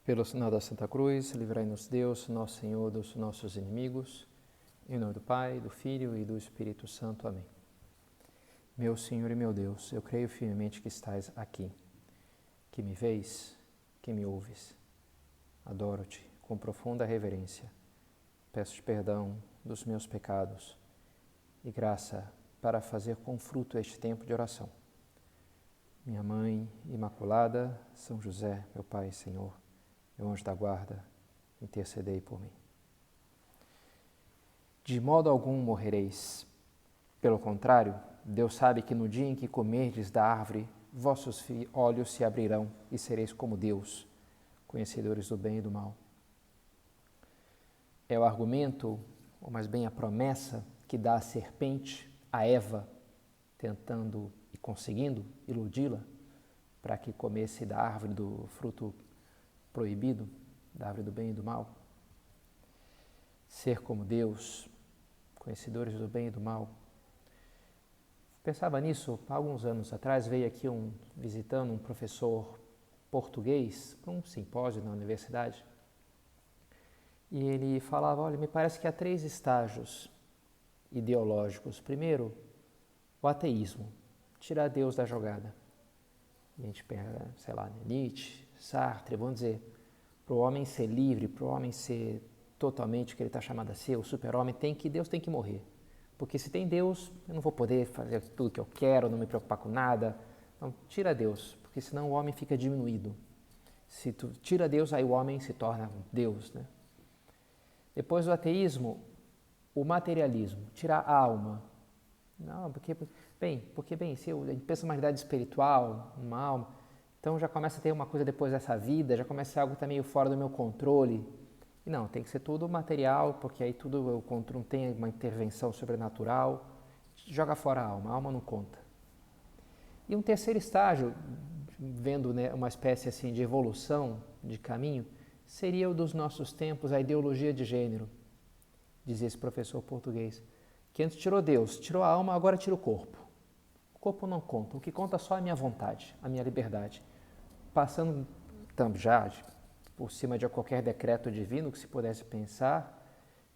Pelo sinal da Santa Cruz, livrai-nos Deus, nosso Senhor, dos nossos inimigos. Em nome do Pai, do Filho e do Espírito Santo. Amém. Meu Senhor e meu Deus, eu creio firmemente que estás aqui, que me vês, que me ouves. Adoro-te com profunda reverência. Peço-te perdão dos meus pecados e graça para fazer com fruto este tempo de oração. Minha Mãe Imaculada, São José, meu Pai e Senhor, meu anjo da guarda, intercedei por mim. De modo algum morrereis. Pelo contrário, Deus sabe que no dia em que comerdes da árvore, vossos olhos se abrirão e sereis como Deus, conhecedores do bem e do mal. É o argumento, ou mais bem a promessa, que dá a serpente a Eva, tentando e conseguindo iludi-la para que comesse da árvore do fruto proibido, da árvore do bem e do mal. Ser como Deus, conhecedores do bem e do mal. Pensava nisso há alguns anos atrás, veio aqui visitando um professor português para um simpósio na universidade. E ele falava, olha, me parece que há 3 estágios ideológicos. Primeiro, o ateísmo, tirar Deus da jogada. A gente pensa, sei lá, Nietzsche, Sartre, vamos dizer, para o homem ser livre, para o homem ser totalmente o que ele está chamado a ser, o super-homem, Deus tem que morrer. Porque se tem Deus, eu não vou poder fazer tudo que eu quero, não me preocupar com nada. Então, tira Deus, porque senão o homem fica diminuído. Se tu tira Deus, aí o homem se torna Deus, né? Depois do ateísmo, o materialismo, tirar a alma. Não, porque se a gente pensa numa realidade espiritual, uma alma, então já começa a ter uma coisa depois dessa vida, já começa a ser algo que está meio fora do meu controle. E não, tem que ser tudo material, porque aí tudo eu não tem uma intervenção sobrenatural. Joga fora a alma não conta. E um terceiro estágio, vendo, né, uma espécie assim de evolução, de caminho, seria o dos nossos tempos, a ideologia de gênero, dizia esse professor português, que antes tirou Deus, tirou a alma, agora tira o corpo. O corpo não conta, o que conta só é a minha vontade, a minha liberdade. Passando já por cima de qualquer decreto divino que se pudesse pensar,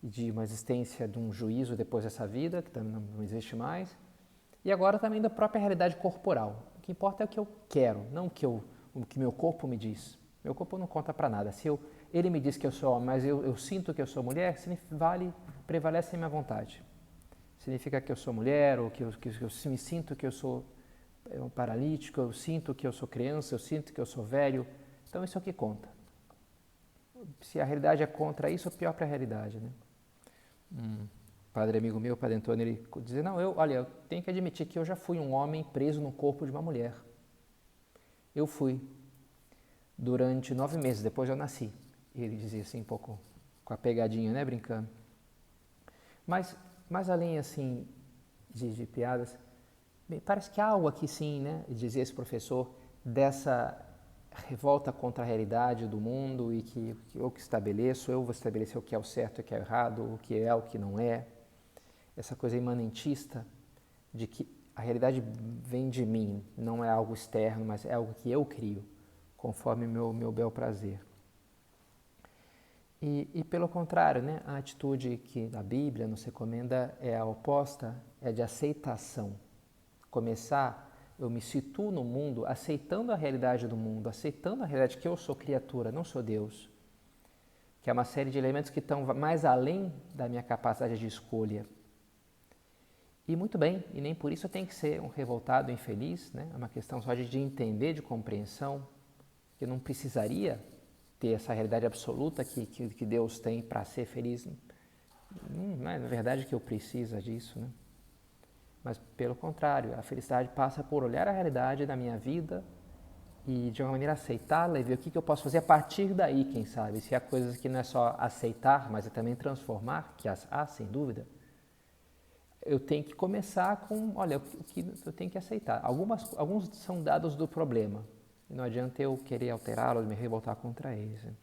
de uma existência de um juízo depois dessa vida, que também não existe mais, e agora também da própria realidade corporal. O que importa é o que eu quero, não o que meu corpo me diz. Meu corpo não conta para nada. Se ele me diz que eu sou homem, mas eu sinto que eu sou mulher, prevalece a minha vontade. Significa que eu sou mulher, ou que eu me sinto que eu sou um paralítico, eu sinto que eu sou criança, eu sinto que eu sou velho. Então isso é o que conta. Se a realidade é contra isso, é pior para a realidade, né? Padre amigo meu, Padre Antônio, ele dizia, não, eu tenho que admitir que eu já fui um homem preso no corpo de uma mulher. Eu fui. Durante 9 meses, depois eu nasci. Ele dizia assim, um pouco com a pegadinha, né, brincando. Mas além, assim, de piadas, parece que há algo aqui, sim, né, dizia esse professor, dessa revolta contra a realidade do mundo e que eu que estabeleço, eu vou estabelecer o que é o certo e o que é o errado, o que é o que não é. Essa coisa imanentista de que a realidade vem de mim, não é algo externo, mas é algo que eu crio, conforme meu bel prazer. E pelo contrário, né, a atitude que a Bíblia nos recomenda é a oposta, é de aceitação. Eu me situo no mundo, aceitando a realidade do mundo, aceitando a realidade que eu sou criatura, não sou Deus. Que é uma série de elementos que estão mais além da minha capacidade de escolha. E muito bem, e nem por isso eu tenho que ser um revoltado, infeliz, né? É uma questão só de entender, de compreensão, que eu não precisaria ter essa realidade absoluta que Deus tem para ser feliz. Não é na verdade que eu preciso disso, né? Mas pelo contrário, a felicidade passa por olhar a realidade da minha vida e de alguma maneira aceitá-la e ver o que eu posso fazer a partir daí, quem sabe. Se há coisas que não é só aceitar, mas é também transformar, que há sem dúvida, eu tenho que começar com, olha, o que eu tenho que aceitar. Alguns são dados do problema, e não adianta eu querer alterá-los, me revoltar contra eles. Né?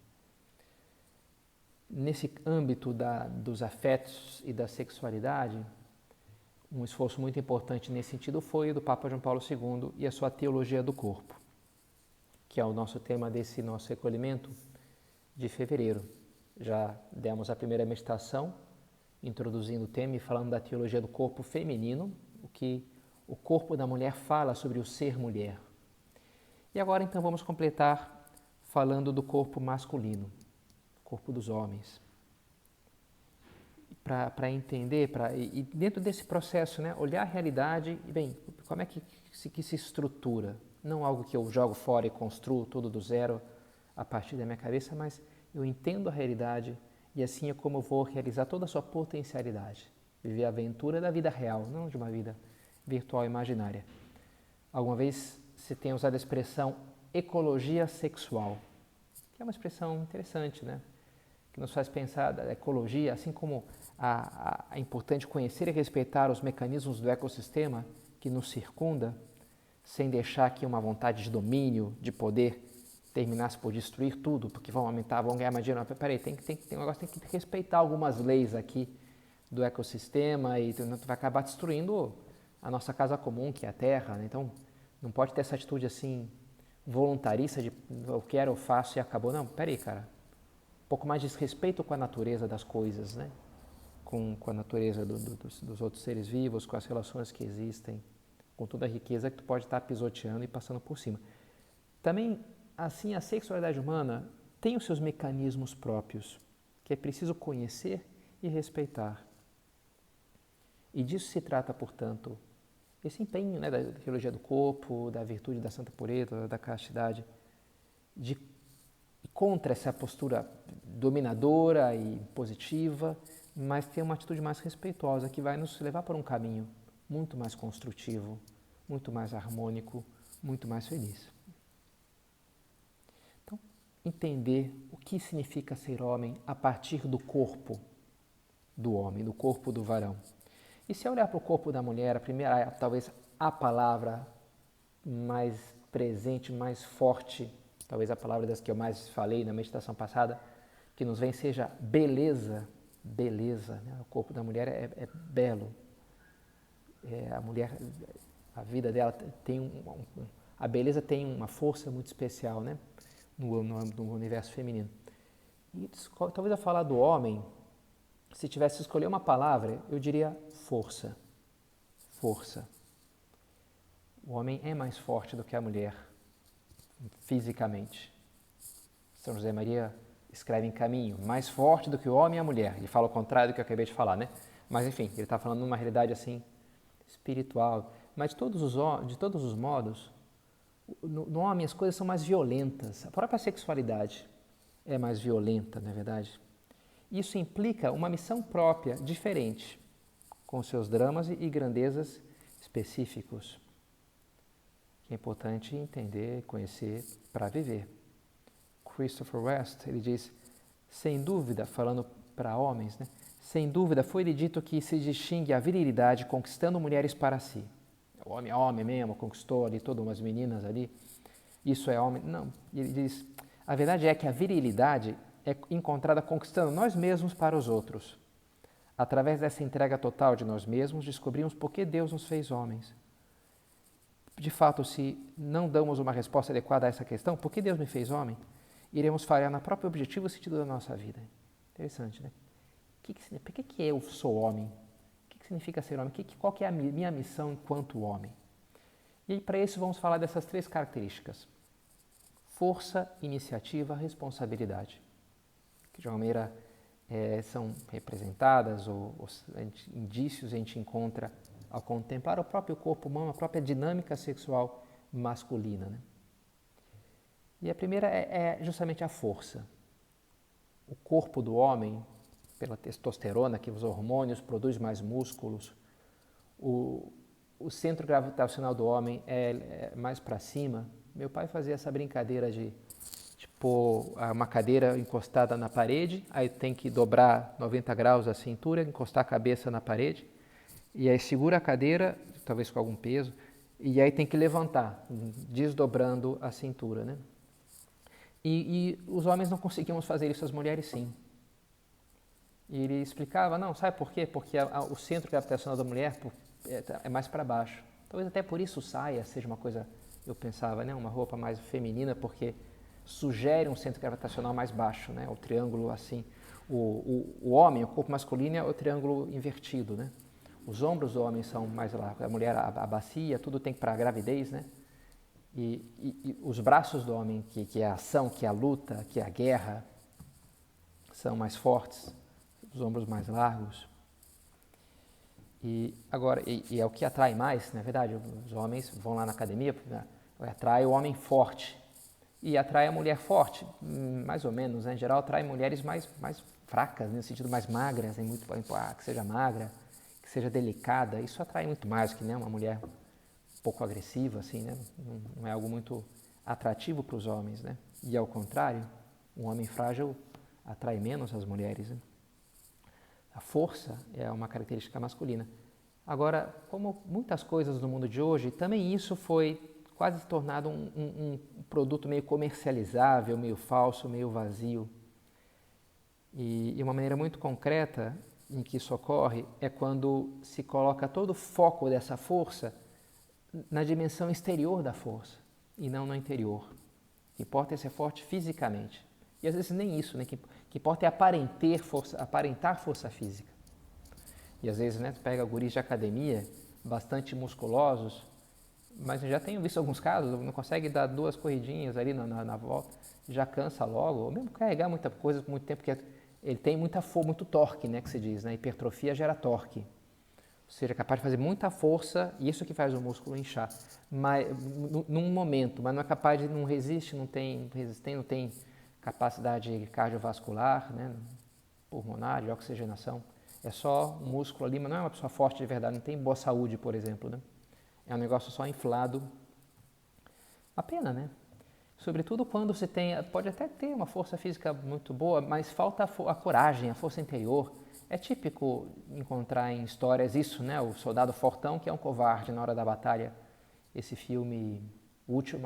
Nesse âmbito dos afetos e da sexualidade, um esforço muito importante nesse sentido foi o do Papa João Paulo II e a sua teologia do corpo, que é o nosso tema desse nosso recolhimento, de fevereiro. Já demos a primeira meditação, introduzindo o tema e falando da teologia do corpo feminino, o que o corpo da mulher fala sobre o ser mulher. E agora então vamos completar falando do corpo masculino, corpo dos homens. Para entender, e dentro desse processo, né, olhar a realidade e, bem, como é que se estrutura? Não algo que eu jogo fora e construo tudo do zero a partir da minha cabeça, mas eu entendo a realidade e assim é como eu vou realizar toda a sua potencialidade. Viver a aventura da vida real, não de uma vida virtual imaginária. Alguma vez você tem usado a expressão ecologia sexual, que é uma expressão interessante, né? Que nos faz pensar da ecologia, assim como é importante conhecer e respeitar os mecanismos do ecossistema que nos circunda, sem deixar que uma vontade de domínio, de poder, terminasse por destruir tudo, porque vão aumentar, vão ganhar mais dinheiro. Não, peraí, tem um negócio, tem que respeitar algumas leis aqui do ecossistema e tu vai acabar destruindo a nossa casa comum, que é a Terra, né? Então, não pode ter essa atitude assim voluntarista de eu quero, eu faço e acabou. Não, peraí, cara. Um pouco mais de respeito com a natureza das coisas, né? Com a natureza dos outros seres vivos, com as relações que existem, com toda a riqueza que tu pode estar pisoteando e passando por cima. Também, assim, a sexualidade humana tem os seus mecanismos próprios, que é preciso conhecer e respeitar. E disso se trata, portanto, esse empenho, né, da teologia do corpo, da virtude da santa pureza, da castidade, de contra essa postura dominadora e positiva, mas ter uma atitude mais respeitosa que vai nos levar por um caminho muito mais construtivo, muito mais harmônico, muito mais feliz. Então, entender o que significa ser homem a partir do corpo do homem, do corpo do varão. E se olhar para o corpo da mulher, a primeira, talvez a palavra mais presente, mais forte, talvez a palavra das que eu mais falei na meditação passada, que nos vem seja beleza. Beleza, né? O corpo da mulher é belo. A mulher, a vida dela tem a beleza tem uma força muito especial, né? No universo feminino. E talvez ao falar do homem, se tivesse que escolher uma palavra, eu diria força. Força. O homem é mais forte do que a mulher, fisicamente. São José Maria escreve em Caminho, mais forte do que o homem e a mulher. Ele fala o contrário do que eu acabei de falar, né? Mas enfim, ele está falando numa realidade assim, espiritual. Mas de todos os modos, no homem as coisas são mais violentas. A própria sexualidade é mais violenta, não é verdade? Isso implica uma missão própria, diferente, com seus dramas e grandezas específicos, que é importante entender, conhecer para viver. Christopher West, ele diz, sem dúvida, falando para homens, né? Sem dúvida foi-lhe dito que se distingue a virilidade conquistando mulheres para si. O homem é homem mesmo, conquistou ali todas umas meninas ali, isso é homem. Não, ele diz, a verdade é que a virilidade é encontrada conquistando nós mesmos para os outros. Através dessa entrega total de nós mesmos, descobrimos por que Deus nos fez homens. De fato, se não damos uma resposta adequada a essa questão, por que Deus me fez homem? Iremos falhar no próprio objetivo e sentido da nossa vida. Interessante, né? Por que eu sou homem? O que significa ser homem? Qual que é a minha missão enquanto homem? E para isso vamos falar dessas três características. Força, iniciativa, responsabilidade. Que de uma maneira são representadas, ou indícios a gente encontra ao contemplar o próprio corpo humano, a própria dinâmica sexual masculina, né? E a primeira é justamente a força. O corpo do homem, pela testosterona, que os hormônios produzem mais músculos, o centro gravitacional do homem é mais para cima. Meu pai fazia essa brincadeira de pôr uma cadeira encostada na parede, aí tem que dobrar 90 graus a cintura, encostar a cabeça na parede, e aí segura a cadeira, talvez com algum peso, e aí tem que levantar, desdobrando a cintura, né? E os homens não conseguiam fazer isso, as mulheres sim. E ele explicava, não, sabe por quê? Porque o centro gravitacional da mulher é mais para baixo. Talvez até por isso saia seja uma coisa, eu pensava, né? Uma roupa mais feminina, porque sugere um centro gravitacional mais baixo, né? O triângulo assim. O homem, o corpo masculino é o triângulo invertido, né? Os ombros do homem são mais largos, a mulher a bacia, tudo tem para a gravidez, né? E os braços do homem, que é a ação, que é a luta, que é a guerra, são mais fortes, os ombros mais largos. E agora, é o que atrai mais, na verdade, os homens vão lá na academia, né? Atrai o homem forte e atrai a mulher forte, mais ou menos, né? Em geral atrai mulheres mais fracas, no sentido mais magras, né? Que seja magra, que seja delicada, isso atrai muito mais que, né, uma mulher um pouco agressiva, assim, né? Não é algo muito atrativo para os homens, né? E ao contrário, um homem frágil atrai menos as mulheres, né? A força é uma característica masculina. Agora, como muitas coisas no mundo de hoje, também isso foi quase tornado um produto meio comercializável, meio falso, meio vazio. E uma maneira muito concreta em que isso ocorre é quando se coloca todo o foco dessa força na dimensão exterior da força e não no interior. O que importa é ser forte fisicamente. E às vezes nem isso, né? O que importa é aparentar força física. E às vezes, né, tu pega guris de academia, bastante musculosos, mas eu já tenho visto alguns casos, não consegue dar 2 corridinhas ali na volta, já cansa logo, ou mesmo carregar muita coisa por muito tempo, porque ele tem muito torque, né, que se diz, né? Hipertrofia gera torque. Ou seja, é capaz de fazer muita força, e isso que faz o músculo inchar. Mas, num momento, mas não é capaz de, não resiste, não tem capacidade cardiovascular, né, pulmonar, de oxigenação. É só um músculo ali, mas não é uma pessoa forte de verdade, não tem boa saúde, por exemplo, né? É um negócio só inflado. Uma pena, né? Sobretudo quando você pode até ter uma força física muito boa, mas falta a coragem, a força interior. É típico encontrar em histórias isso, né? O soldado fortão que é um covarde na hora da batalha. Esse filme,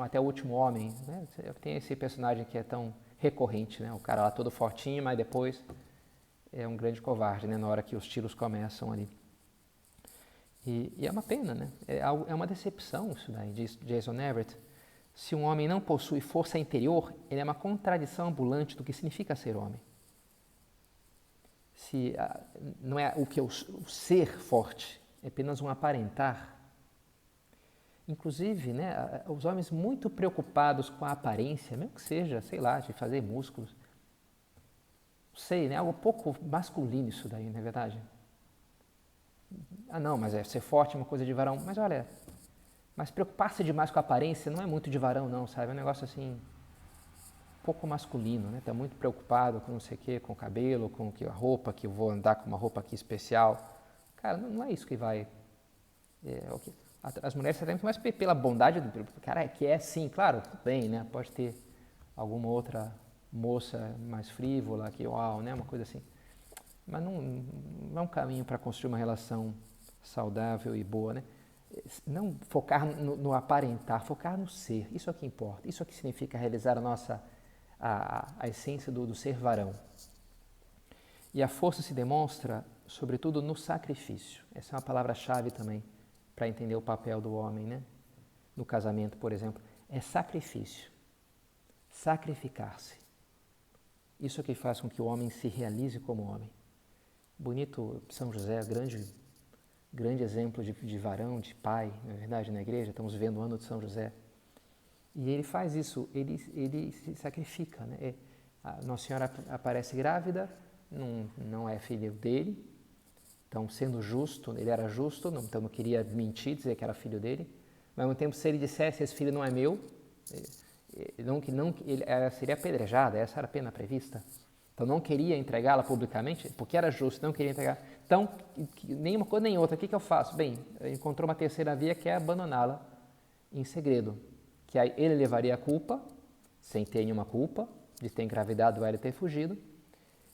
até o Último Homem, né? Tem esse personagem que é tão recorrente, né? O cara lá todo fortinho, mas depois é um grande covarde, né? Na hora que os tiros começam ali. E é uma pena, né? É uma decepção isso daí, diz Jason Everett. Se um homem não possui força interior, ele é uma contradição ambulante do que significa ser homem. Se não é o ser forte, é apenas um aparentar. Inclusive, né, os homens muito preocupados com a aparência, mesmo que seja, sei lá, de fazer músculos, sei, né, algo pouco masculino isso daí, não é verdade? Ah, não, mas ser forte é uma coisa de varão. Mas olha, mas preocupar-se demais com a aparência não é muito de varão, não, sabe? É um negócio assim, pouco masculino, né? Tá muito preocupado com não sei o quê, com o cabelo, com a roupa, que eu vou andar com uma roupa aqui especial. Cara, não é isso que vai... okay. As mulheres se atraem mais pela bondade do... Cara, que é sim, claro, tudo bem, né? Pode ter alguma outra moça mais frívola, que uau, né? Uma coisa assim. Mas não é um caminho para construir uma relação saudável e boa, né? Não focar no aparentar, focar no ser. Isso é o que importa. Isso é o que significa realizar a essência do ser varão. E a força se demonstra, sobretudo, no sacrifício. Essa é uma palavra-chave também para entender o papel do homem, né? No casamento, por exemplo. É sacrifício. Sacrificar-se. Isso é o que faz com que o homem se realize como homem. Bonito São José, grande exemplo de varão, de pai, na verdade, na igreja, estamos vivendo o ano de São José. E ele faz isso, ele se sacrifica, né? A Nossa Senhora aparece grávida, não é filho dele, então sendo justo, ele era justo, então não queria mentir, dizer que era filho dele, mas ao mesmo tempo se ele dissesse, esse filho não é meu, ele seria apedrejado, essa era a pena prevista. Então não queria entregá-la publicamente, porque era justo, não queria entregar. Então, nenhuma coisa nem outra, o que eu faço? Bem, encontrou uma terceira via que é abandoná-la em segredo. Que aí ele levaria a culpa, sem ter nenhuma culpa, de ter engravidado ela e ter fugido,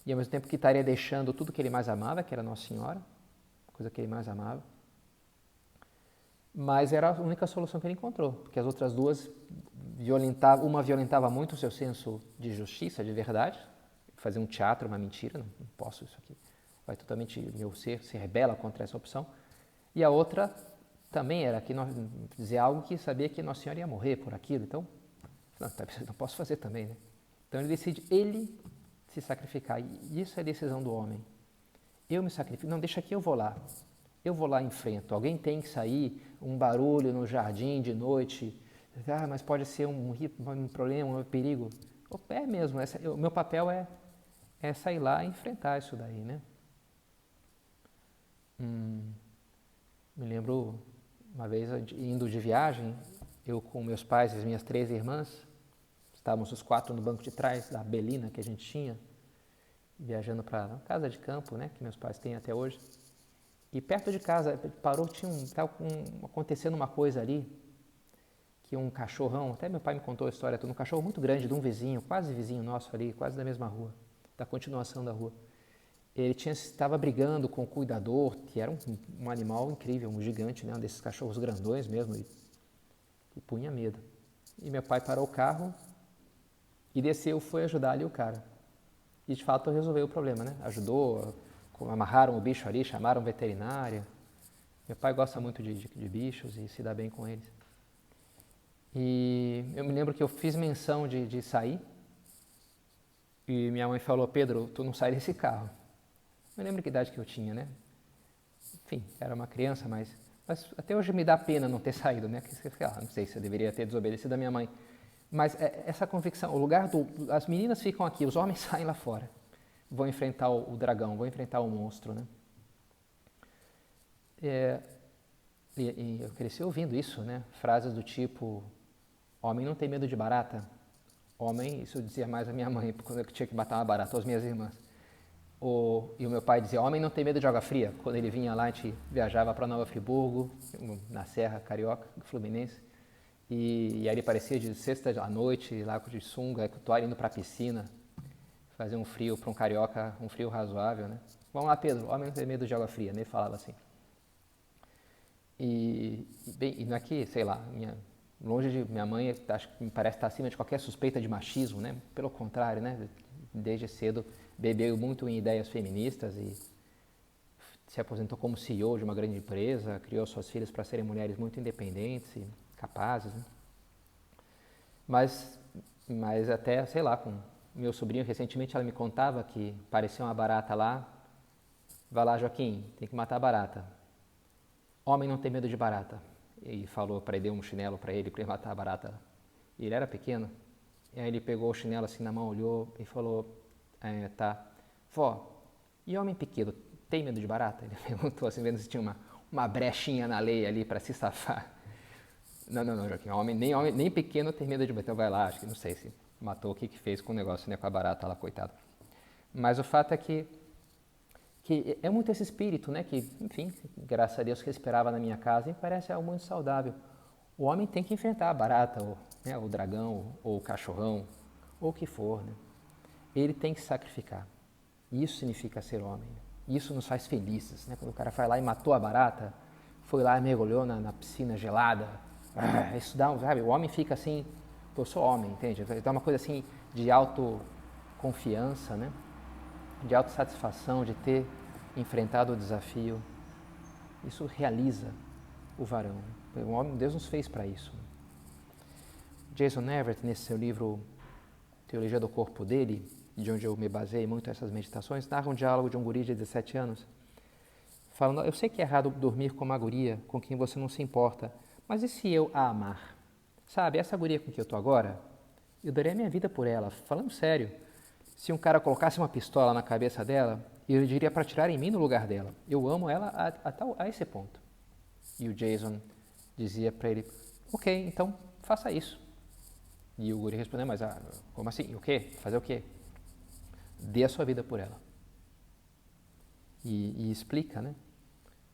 e ao mesmo tempo que estaria deixando tudo que ele mais amava, que era Nossa Senhora, coisa que ele mais amava. Mas era a única solução que ele encontrou, porque as outras duas uma violentava muito o seu senso de justiça, de verdade, fazer um teatro, uma mentira, não posso isso aqui, vai totalmente, meu ser se rebela contra essa opção. E a outra também era dizer algo que sabia que Nossa Senhora ia morrer por aquilo, então Não, não posso fazer também, né? Então ele decide ele se sacrificar. E isso é a decisão do homem. Eu me sacrifico. Não, deixa aqui, eu vou lá. Eu vou lá e enfrento. Alguém tem que sair, um barulho no jardim de noite. Ah, mas pode ser um problema, um perigo. É mesmo, o meu papel é sair lá e enfrentar isso daí, né? Me lembro uma vez indo de viagem, eu com meus pais e as minhas 3 irmãs, estávamos os 4 no banco de trás da Belina que a gente tinha, viajando para a casa de campo, né, que meus pais têm até hoje. E perto de casa, parou, estava acontecendo uma coisa ali, que um cachorrão, até meu pai me contou a história, um cachorro muito grande de um vizinho, quase vizinho nosso ali, quase da mesma rua, da continuação da rua. Ele estava brigando com o cuidador, que era um animal incrível, um gigante, né, um desses cachorros grandões mesmo, e punha medo. E meu pai parou o carro e desceu, foi ajudar ali o cara. E de fato resolveu o problema, né? Ajudou, amarraram o bicho ali, chamaram veterinária. Meu pai gosta muito de bichos e se dá bem com eles. E eu me lembro que eu fiz menção de sair e minha mãe falou, Pedro, tu não sai desse carro. Não lembro que idade que eu tinha, né? Enfim, era uma criança, mas até hoje me dá pena não ter saído, né? Não sei se eu deveria ter desobedecido a minha mãe. Mas essa convicção, as meninas ficam aqui, os homens saem lá fora. Vão enfrentar o dragão, vão enfrentar o monstro, né? E eu cresci ouvindo isso, né? Frases do tipo, homem não tem medo de barata. Homem, isso eu dizia mais a minha mãe, quando eu tinha que matar uma barata, ou as minhas irmãs. E o meu pai dizia, homem não tem medo de água fria. Quando ele vinha lá, a gente viajava para Nova Friburgo, na Serra Carioca, Fluminense. E aí ele parecia de sexta à noite, lá de sunga, com o toalha indo para a piscina, fazer um frio para um carioca, um frio razoável, né? Vamos lá, Pedro, homem não tem medo de água fria, né? Ele falava assim. E não é que, sei lá, longe de minha mãe, acho que me parece estar acima de qualquer suspeita de machismo, né? Pelo contrário, né? Desde cedo bebeu muito em ideias feministas e se aposentou como CEO de uma grande empresa, criou suas filhas para serem mulheres muito independentes e capazes, né? Mas até, sei lá, com meu sobrinho, recentemente ela me contava que parecia uma barata lá. Vai lá, Joaquim, tem que matar a barata. Homem não tem medo de barata. E falou para ele, deu um chinelo para ele matar a barata. E ele era pequeno. E aí ele pegou o chinelo assim na mão, olhou e falou, tá, vó, e homem pequeno tem medo de barata? Ele perguntou assim, vendo se tinha uma brechinha na lei ali para se safar. Não, Joaquim, nem pequeno tem medo de barata. Então vai lá, acho que não sei se matou, o que fez com o negócio, né, com a barata lá, coitado. Mas o fato é que é muito esse espírito, né, que, enfim, graças a Deus que eu esperava na minha casa, e parece algo muito saudável. O homem tem que enfrentar a barata, o dragão, ou o cachorrão, ou o que for, né? Ele tem que se sacrificar. Isso significa ser homem. Isso nos faz felizes, né? Quando o cara vai lá e matou a barata, foi lá e mergulhou na piscina gelada. Isso dá, sabe? O homem fica assim, eu sou homem, entende? Dá uma coisa assim de autoconfiança, né? De autossatisfação, de ter enfrentado o desafio. Isso realiza o varão. O homem, Deus nos fez para isso. Jason Everett, nesse seu livro Teologia do Corpo dele, de onde eu me baseei muito nessas meditações, narra um diálogo de um guri de 17 anos, falando, eu sei que é errado dormir com uma guria com quem você não se importa, mas e se eu a amar? Sabe, essa guria com quem eu estou agora, eu daria a minha vida por ela, falando sério. Se um cara colocasse uma pistola na cabeça dela, eu diria para atirar em mim no lugar dela. Eu amo ela a esse ponto. E o Jason dizia para ele, ok, então faça isso. E o guri respondeu, mas como assim? O quê? Fazer o quê? Dê a sua vida por ela. E explica, né?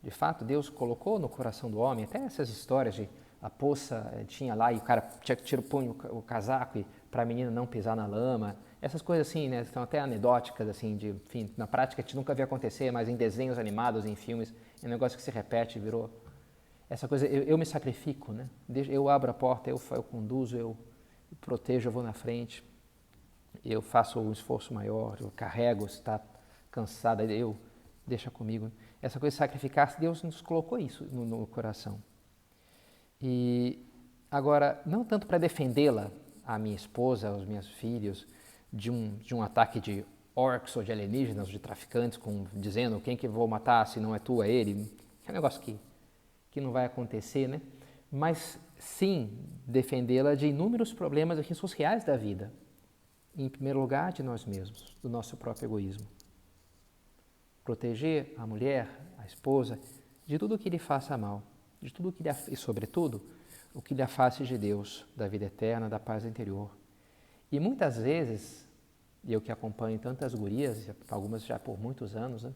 De fato, Deus colocou no coração do homem, até essas histórias de a poça tinha lá e o cara tinha que tirar o casaco para a menina não pisar na lama. Essas coisas assim, né? São até anedóticas, assim, enfim, na prática a gente nunca via acontecer, mas em desenhos animados, em filmes, é um negócio que se repete, virou essa coisa, eu me sacrifico, né? Eu abro a porta, eu conduzo, eu protejo, eu vou na frente, eu faço um esforço maior, eu carrego, se está cansada, deixa comigo. Essa coisa de sacrificar, Deus nos colocou isso no coração. E agora, não tanto para defendê-la, a minha esposa, aos meus filhos, de um ataque de orcs ou de alienígenas, ou de traficantes, dizendo quem que eu vou matar, se não é tu, é ele. É um negócio que não vai acontecer, né? Mas sim, defendê-la de inúmeros problemas e riscos reais da vida. Em primeiro lugar, de nós mesmos, do nosso próprio egoísmo. Proteger a mulher, a esposa, de tudo que lhe faça mal, de tudo que e sobretudo, o que lhe afaste de Deus, da vida eterna, da paz interior. E muitas vezes, e eu que acompanho tantas gurias, algumas já por muitos anos, né?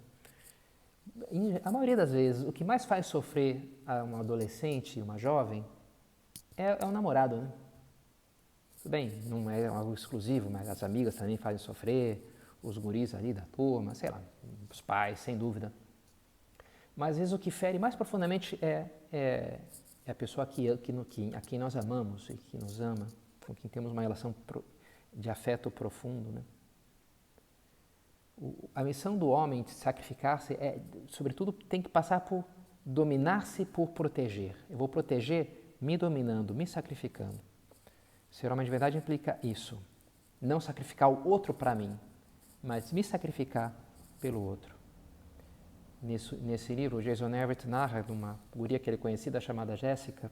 A maioria das vezes, o que mais faz sofrer a uma adolescente, uma jovem, é o namorado, né? Tudo bem, não é algo exclusivo, mas as amigas também fazem sofrer, os guris ali da turma, sei lá, os pais, sem dúvida. Mas às vezes o que fere mais profundamente é a pessoa a quem nós amamos e que nos ama, com quem temos uma relação de afeto profundo, né? A missão do homem de sacrificar-se sobretudo, tem que passar por dominar-se por proteger. Eu vou proteger me dominando, me sacrificando. Ser homem de verdade implica isso. Não sacrificar o outro para mim, mas me sacrificar pelo outro. Nesse livro, o Jason Everett narra de uma guria que ele conhecida chamada Jéssica,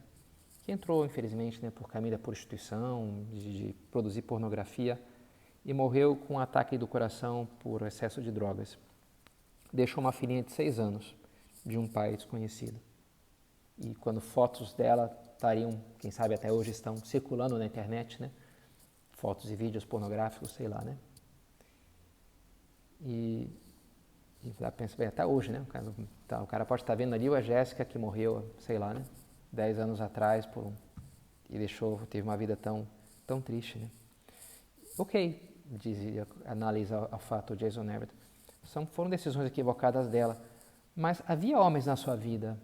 que entrou, infelizmente, né, por caminho da prostituição, de produzir pornografia, e morreu com um ataque do coração por excesso de drogas. Deixou uma filhinha de 6 anos, de um pai desconhecido. E quando fotos dela estariam, quem sabe até hoje estão circulando na internet, né? Fotos e vídeos pornográficos, sei lá, né? E pensa bem, até hoje, né? O cara pode estar vendo ali a Jéssica que morreu, sei lá, né? 10 anos atrás e teve uma vida tão triste, né? Ok, analisa o fato o Jason Everett, foram decisões equivocadas dela, mas havia homens na sua vida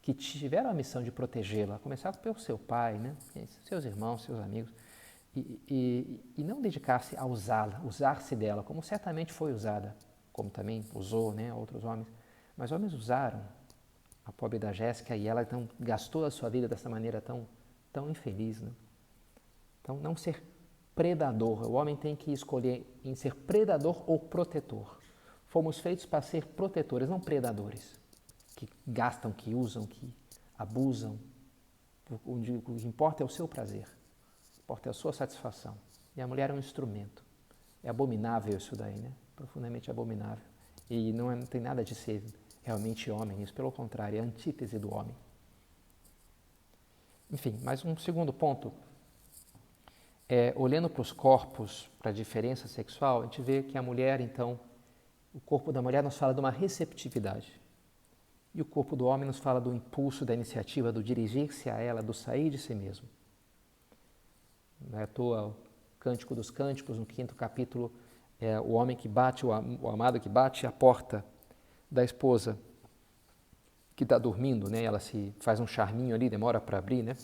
que tiveram a missão de protegê-la, começar pelo seu pai, né? Seus irmãos, seus amigos, e não dedicar-se a usá-la, usar-se dela, como certamente foi usada, como também usou, né, outros homens. Mas homens usaram a pobre da Jéssica e ela então gastou a sua vida dessa maneira tão infeliz, né? Então, não ser predador. O homem tem que escolher em ser predador ou protetor. Fomos feitos para ser protetores, não predadores, que gastam, que usam, que abusam. O que importa é o seu prazer, o que importa é a sua satisfação. E a mulher é um instrumento. É abominável isso daí, né? Profundamente abominável. E não tem nada de ser realmente homem, isso pelo contrário, é a antítese do homem. Enfim, mais um segundo ponto. Olhando para os corpos, para a diferença sexual, a gente vê que a mulher, então, o corpo da mulher nos fala de uma receptividade. E o corpo do homem nos fala do impulso, da iniciativa, do dirigir-se a ela, do sair de si mesmo. Não é à toa o Cântico dos Cânticos, no 5º capítulo, é o homem que bate, o amado que bate a porta da esposa que está dormindo, né? Ela se faz um charminho ali, demora para abrir, né?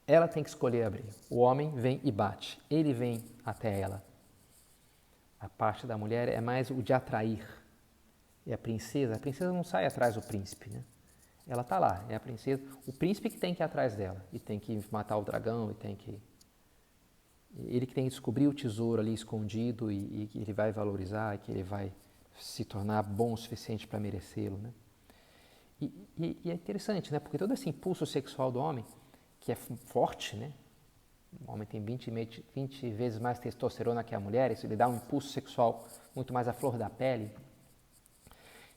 Ela tem que escolher abrir. O homem vem e bate. Ele vem até ela. A parte da mulher é mais o de atrair. E a princesa não sai atrás do príncipe, né? Ela está lá, é a princesa. O príncipe que tem que ir atrás dela. E tem que matar o dragão, ele que tem que descobrir o tesouro ali escondido e que ele vai valorizar, e que ele vai se tornar bom o suficiente para merecê-lo, né? E é interessante, né? Porque todo esse impulso sexual do homem, que é forte, né? O homem tem 20 vezes mais testosterona que a mulher, isso lhe dá um impulso sexual muito mais à flor da pele.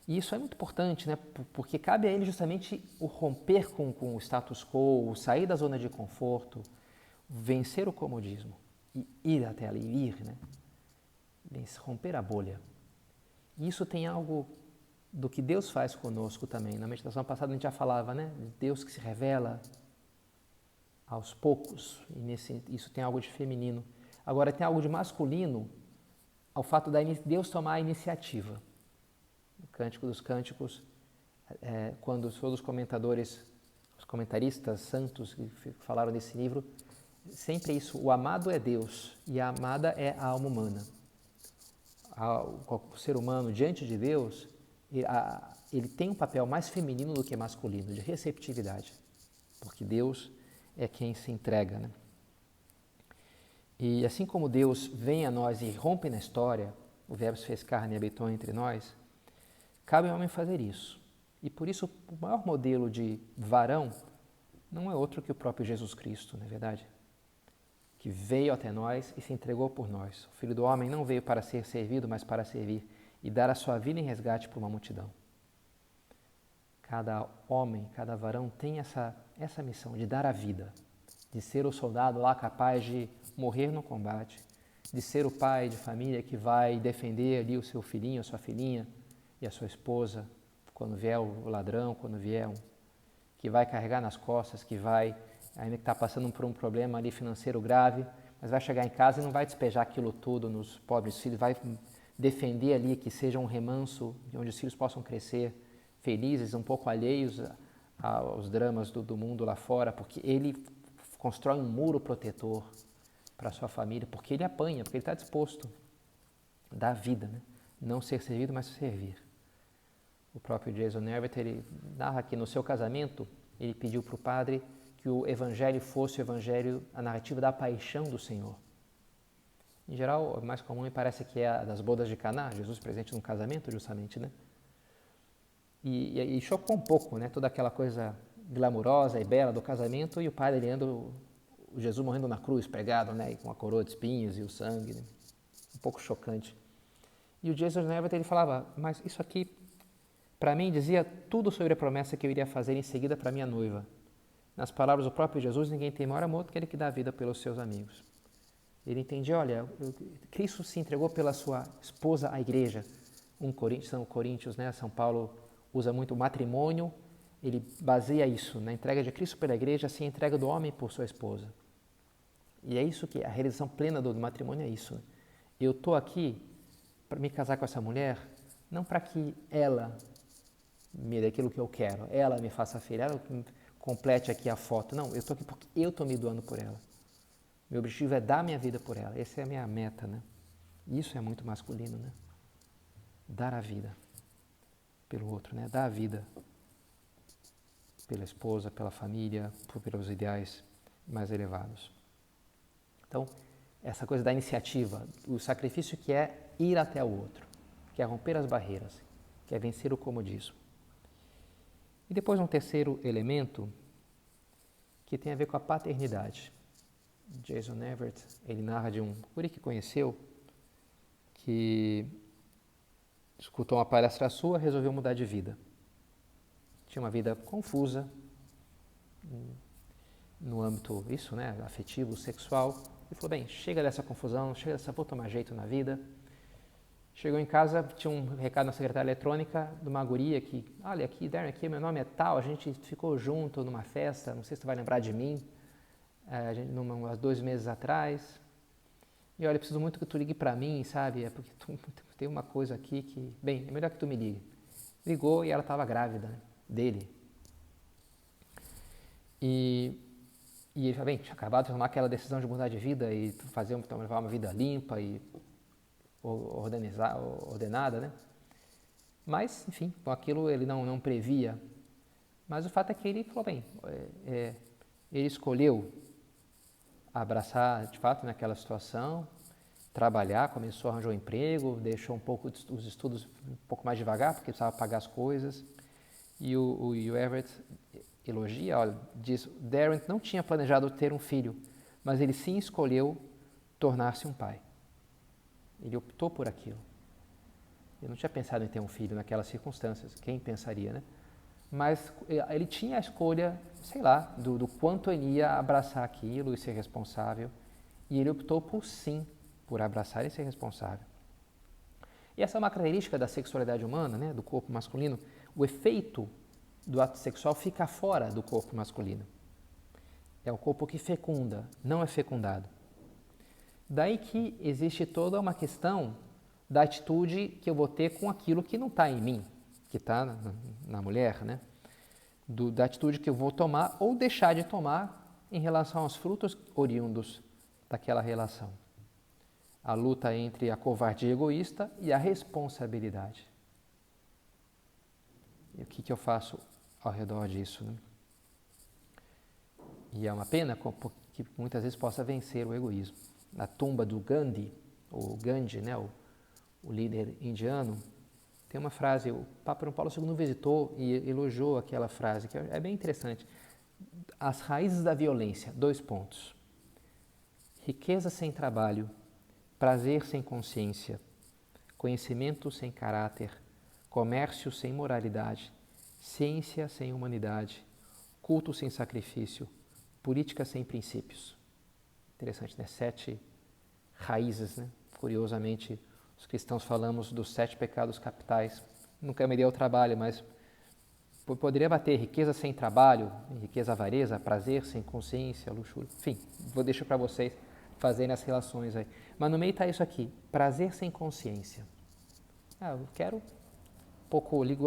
E isso é muito importante, né? Porque cabe a ele justamente o romper com o status quo, o sair da zona de conforto, vencer o comodismo e ir até ali, né? Romper a bolha. E isso tem algo do que Deus faz conosco também. Na meditação passada a gente já falava, né? Deus que se revela aos poucos, e isso tem algo de feminino. Agora tem algo de masculino ao fato de Deus tomar a iniciativa. No Cântico dos Cânticos, quando todos os comentaristas santos que falaram desse livro, sempre é isso, o amado é Deus e a amada é a alma humana. O ser humano diante de Deus, ele tem um papel mais feminino do que masculino, de receptividade, porque Deus é quem se entrega, né? E assim como Deus vem a nós e rompe na história, o Verbo se fez carne e habitou entre nós, cabe ao homem fazer isso. E por isso o maior modelo de varão não é outro que o próprio Jesus Cristo, não é verdade? Que veio até nós e se entregou por nós. O Filho do Homem não veio para ser servido, mas para servir e dar a sua vida em resgate por uma multidão. Cada homem, cada varão tem essa missão de dar a vida, de ser o soldado lá capaz de morrer no combate, de ser o pai de família que vai defender ali o seu filhinho, a sua filhinha e a sua esposa, quando vier o ladrão, quando vier que vai carregar nas costas, que vai, ainda que está passando por um problema ali financeiro grave, mas vai chegar em casa e não vai despejar aquilo tudo nos pobres filhos, vai defender ali que seja um remanso onde os filhos possam crescer felizes, um pouco alheios aos dramas do mundo lá fora, porque ele constrói um muro protetor para a sua família, porque ele apanha, porque ele está disposto a dar a vida, né? Não ser servido, mas servir. O próprio Jason Everett, ele narra que no seu casamento, ele pediu para o padre que o evangelho fosse o evangelho, a narrativa da paixão do Senhor. Em geral, o mais comum me parece que é a das bodas de Caná, Jesus presente num casamento, justamente, né? E chocou um pouco, né? Toda aquela coisa glamurosa e bela do casamento e o padre lendo o Jesus morrendo na cruz, pregado, né? E com a coroa de espinhos e o sangue, né? Um pouco chocante. E o Jason Everett, ele falava, mas isso aqui, para mim, dizia tudo sobre a promessa que eu iria fazer em seguida para minha noiva. Nas palavras do próprio Jesus, ninguém tem maior amor do que aquele que dá a vida pelos seus amigos. Ele entendia, olha, Cristo se entregou pela sua esposa, a igreja. São Coríntios, né? São Paulo usa muito o matrimônio, ele baseia isso na entrega de Cristo pela igreja, assim a entrega do homem por sua esposa. E é isso que a realização plena do matrimônio é isso. Eu estou aqui para me casar com essa mulher, não para que ela me dê aquilo que eu quero, ela me faça filha, ela complete aqui a foto. Não, eu estou aqui porque eu estou me doando por ela. Meu objetivo é dar minha vida por ela. Essa é a minha meta, né? Isso é muito masculino, né? Dar a vida pelo outro, né? Dar a vida pela esposa, pela família, pelos ideais mais elevados. Então, essa coisa da iniciativa, o sacrifício que é ir até o outro, que é romper as barreiras, que é vencer o comodismo. E depois um terceiro elemento que tem a ver com a paternidade. Jason Everett, ele narra de um guri que conheceu, que escutou uma palestra sua, resolveu mudar de vida. Tinha uma vida confusa, no âmbito, isso, né, afetivo, sexual, e falou, bem, chega dessa confusão, chega dessa, vou tomar jeito na vida. Chegou em casa, tinha um recado na secretária eletrônica de uma guria que, olha aqui, Darren, aqui, meu nome é tal, a gente ficou junto numa festa, não sei se tu vai lembrar de mim, há 2 meses atrás, e olha, preciso muito que tu ligue para mim, sabe, é porque tem uma coisa aqui que, bem, é melhor que tu me ligue. Ligou e ela estava grávida, né, dele. E ele falou, bem, tinha acabado de tomar aquela decisão de mudar de vida e levar uma vida limpa e ordenada, né? Mas, enfim, com aquilo ele não previa. Mas o fato é que ele falou, bem, ele escolheu abraçar, de fato, naquela situação, trabalhar, começou a arranjar um emprego, deixou um pouco os estudos um pouco mais devagar, porque precisava pagar as coisas. E o Everett elogia, olha, diz, Darren não tinha planejado ter um filho, mas ele sim escolheu tornar-se um pai. Ele optou por aquilo. Ele não tinha pensado em ter um filho naquelas circunstâncias, quem pensaria, né? Mas ele tinha a escolha, sei lá, do quanto ele ia abraçar aquilo e ser responsável, e ele optou por abraçar e ser responsável. E essa é uma característica da sexualidade humana, né, do corpo masculino. O efeito do ato sexual fica fora do corpo masculino. É o corpo que fecunda, não é fecundado. Daí que existe toda uma questão da atitude que eu vou ter com aquilo que não está em mim, que está na mulher, né? Da atitude que eu vou tomar ou deixar de tomar em relação aos frutos oriundos daquela relação. A luta entre a covardia egoísta e a responsabilidade. E o que eu faço ao redor disso, né? E é uma pena que muitas vezes possa vencer o egoísmo. na tumba do Gandhi, ou Gandhi, né, o líder indiano, tem uma frase, o Papa João Paulo II visitou e elogiou aquela frase, que é bem interessante. As raízes da violência, 2 pontos. Riqueza sem trabalho, prazer sem consciência, conhecimento sem caráter, comércio sem moralidade, ciência sem humanidade, culto sem sacrifício, política sem princípios. Interessante, né? 7 raízes, né? Curiosamente, os cristãos falamos dos 7 pecados capitais. Nunca me deu trabalho, mas poderia bater riqueza sem trabalho, riqueza avareza, prazer sem consciência, luxúria. Enfim, vou deixar para vocês fazerem as relações aí. Mas no meio está isso aqui, prazer sem consciência. Eu quero,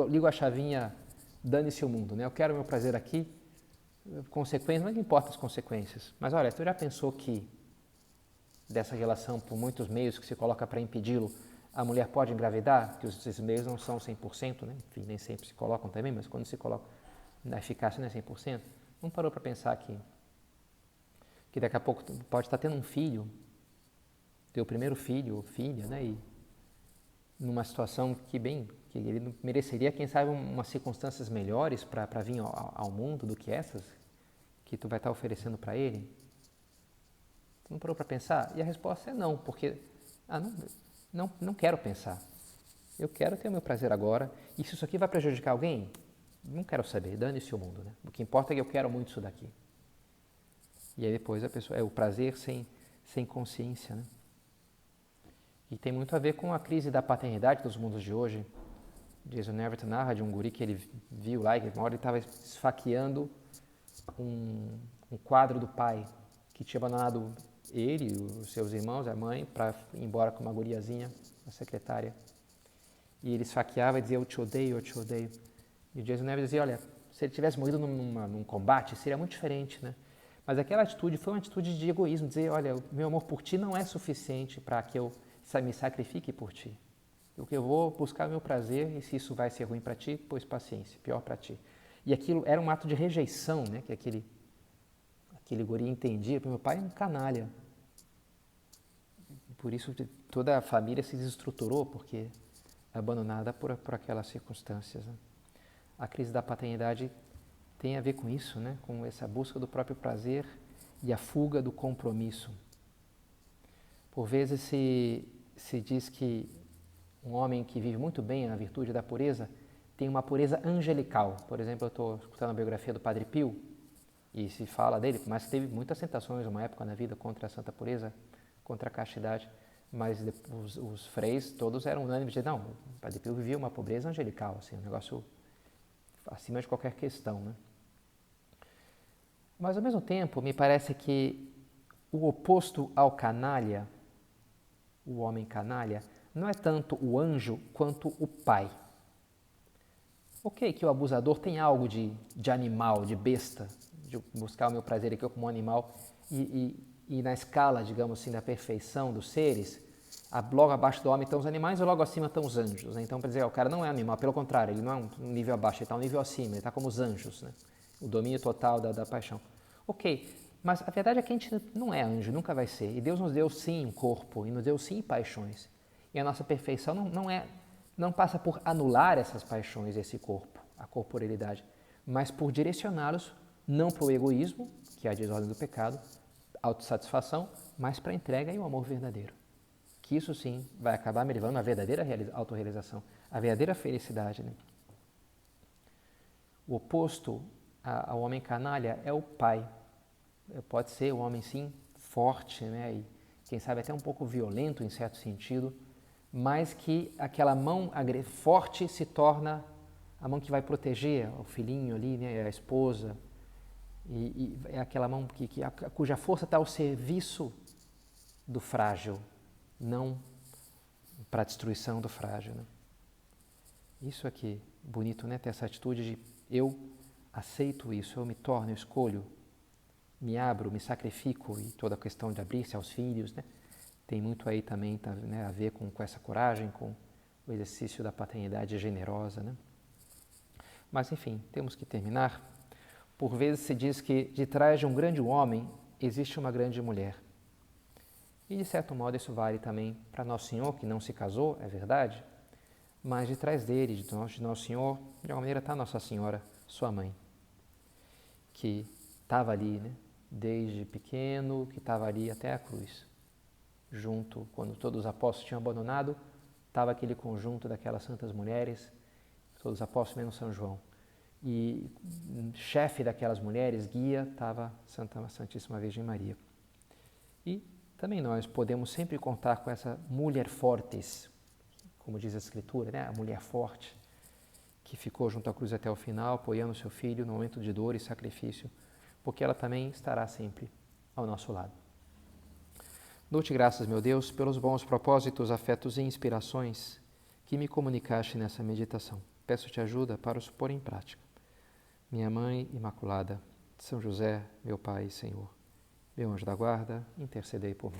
ligo a chavinha, dane-se o mundo, né? Eu quero meu prazer aqui, consequências, não importa as consequências. Mas olha, tu já pensou que dessa relação, por muitos meios que se coloca para impedi-lo, a mulher pode engravidar? Que esses meios não são 100%, né? Enfim, nem sempre se colocam também, mas quando se coloca, a eficácia não é 100%. Não parou para pensar que daqui a pouco pode estar tendo um filho, teu primeiro filho ou filha, né? E numa situação que ele mereceria, quem sabe, umas circunstâncias melhores para vir ao mundo do que essas que tu vai estar oferecendo para ele. Tu não parou para pensar? E a resposta é não, porque não quero pensar. Eu quero ter o meu prazer agora, e se isso aqui vai prejudicar alguém, não quero saber, dane-se o mundo, né? O que importa é que eu quero muito isso daqui. E aí depois a pessoa, o prazer sem consciência, né? E tem muito a ver com a crise da paternidade dos mundos de hoje. Jason Everett narra de um guri que ele viu lá, que uma hora ele estava esfaqueando um quadro do pai, que tinha abandonado ele, os seus irmãos, a mãe, para ir embora com uma guriazinha, a secretária. E ele esfaqueava e dizia, eu te odeio, eu te odeio. E o Jason Everett dizia, olha, se ele tivesse morrido num combate, seria muito diferente, né? Mas aquela atitude foi uma atitude de egoísmo, dizer, olha, o meu amor por ti não é suficiente para que eu me sacrifique por ti. Eu vou buscar o meu prazer e se isso vai ser ruim para ti, pois paciência, pior para ti. E aquilo era um ato de rejeição, né? Que aquele guri entendia, porque meu pai é um canalha. Por isso toda a família se desestruturou, porque é abandonada por aquelas circunstâncias, né? A crise da paternidade tem a ver com isso, né? Com essa busca do próprio prazer e a fuga do compromisso. Por vezes se diz que um homem que vive muito bem a virtude da pureza tem uma pureza angelical. Por exemplo, eu estou escutando a biografia do Padre Pio e se fala dele, mas teve muitas tentações uma época na vida contra a santa pureza, contra a castidade, mas os freis todos eram unânimes de não, o Padre Pio vivia uma pobreza angelical, assim, um negócio acima de qualquer questão, né? Mas ao mesmo tempo, me parece que o oposto ao canalha, o homem canalha, não é tanto o anjo quanto o pai. Ok, que o abusador tem algo de animal, de besta, de buscar o meu prazer aqui como um animal, e na escala, digamos assim, da perfeição dos seres, logo abaixo do homem estão os animais e logo acima estão os anjos, né? Então, para dizer, o cara não é animal, pelo contrário, ele não é um nível abaixo, ele está um nível acima, ele está como os anjos, né? O domínio total da paixão. Ok, mas a verdade é que a gente não é anjo, nunca vai ser. E Deus nos deu sim um corpo, e nos deu sim paixões. E a nossa perfeição não passa por anular essas paixões, esse corpo, a corporeidade, mas por direcioná-los não para o egoísmo, que é a desordem do pecado, autossatisfação, mas para a entrega e o amor verdadeiro. Que isso sim vai acabar me levando à verdadeira autorrealização, à verdadeira felicidade, né? O oposto ao homem canalha é o pai. Pode ser um homem, sim, forte, né? E quem sabe até um pouco violento em certo sentido, mas que aquela mão forte se torna a mão que vai proteger o filhinho ali, né? A esposa, e é aquela mão cuja força está ao serviço do frágil, não para a destruição do frágil, né? Isso aqui, bonito, né? Ter essa atitude de eu aceito isso, eu me torno, eu escolho, me abro, me sacrifico, e toda a questão de abrir-se aos filhos, né? Tem muito aí também, tá, né, a ver com essa coragem, com o exercício da paternidade generosa, né? Mas, enfim, temos que terminar. Por vezes se diz que de trás de um grande homem existe uma grande mulher. E, de certo modo, isso vale também para Nosso Senhor, que não se casou, é verdade, mas de trás dele, de Nosso Senhor, de alguma maneira está Nossa Senhora, sua mãe, que estava ali, né, desde pequeno, que estava ali até a cruz. Junto, quando todos os apóstolos tinham abandonado, estava aquele conjunto daquelas santas mulheres, todos os apóstolos menos São João. E chefe daquelas mulheres, guia, estava a Santíssima Virgem Maria. E também nós podemos sempre contar com essa mulher fortes, como diz a Escritura, né? A mulher forte, que ficou junto à cruz até o final, apoiando seu filho no momento de dor e sacrifício, porque ela também estará sempre ao nosso lado. Dou-te graças, meu Deus, pelos bons propósitos, afetos e inspirações que me comunicaste nessa meditação. Peço-te ajuda para os pôr em prática. Minha Mãe Imaculada, São José, meu Pai e Senhor, meu anjo da guarda, intercedei por mim.